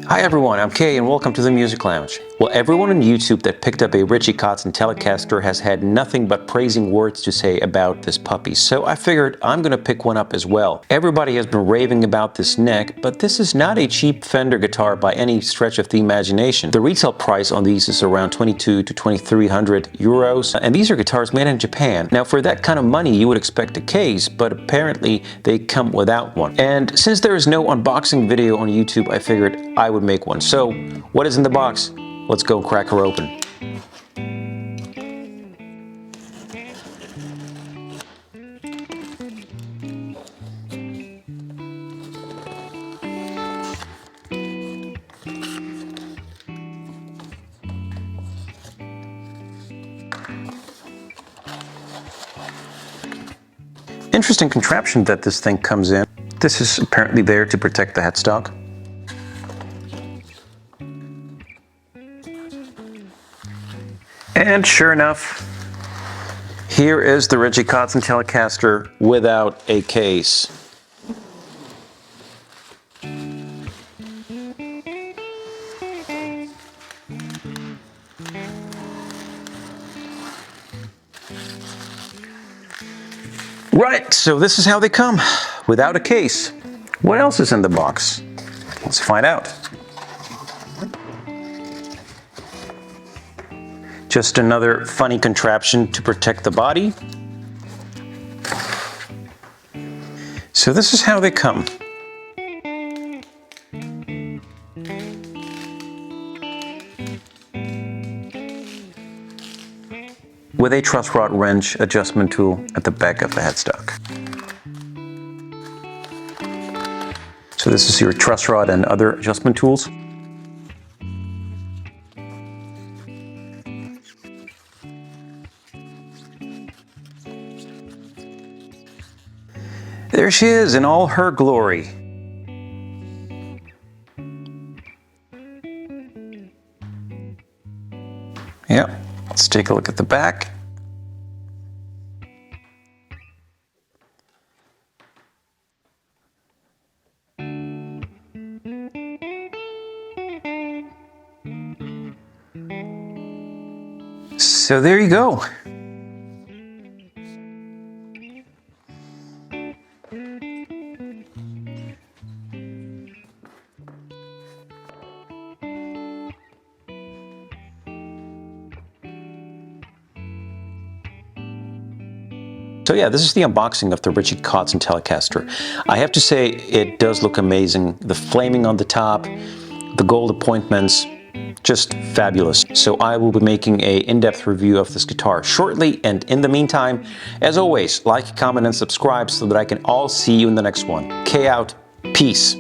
Hi everyone, I'm Kay and welcome to the Music Lounge. Well, everyone on YouTube that picked up a Richie Kotzen Telecaster has had nothing but praising words to say about this puppy, so I figured I'm gonna pick one up as well. Everybody has been raving about this neck, but this is not a cheap Fender guitar by any stretch of the imagination. The retail price on these is around 22 to 2300 euros, and these are guitars made in Japan. Now for that kind of money you would expect a case, but apparently they come without one. And since there is no unboxing video on YouTube, I figured I would make one. So what is in the box? Let's go crack her open. Interesting contraption that this thing comes in. This is apparently there to protect the headstock. And sure enough, here is the Richie Kotzen Telecaster without a case. Right, so this is how they come, without a case. What else is in the box? Let's find out. Just another funny contraption to protect the body. So this is how they come. With a truss rod wrench adjustment tool at the back of the headstock. So this is your truss rod and other adjustment tools. There she is in all her glory. Yep, let's take a look at the back. So there you go. So yeah, this is the unboxing of the Richie Kotzen Telecaster. I have to say it does look amazing. The flaming on the top, the gold appointments, just fabulous. So I will be making an in-depth review of this guitar shortly, and in the meantime, as always, like, comment and subscribe so that I can all see you in the next one. K out, peace.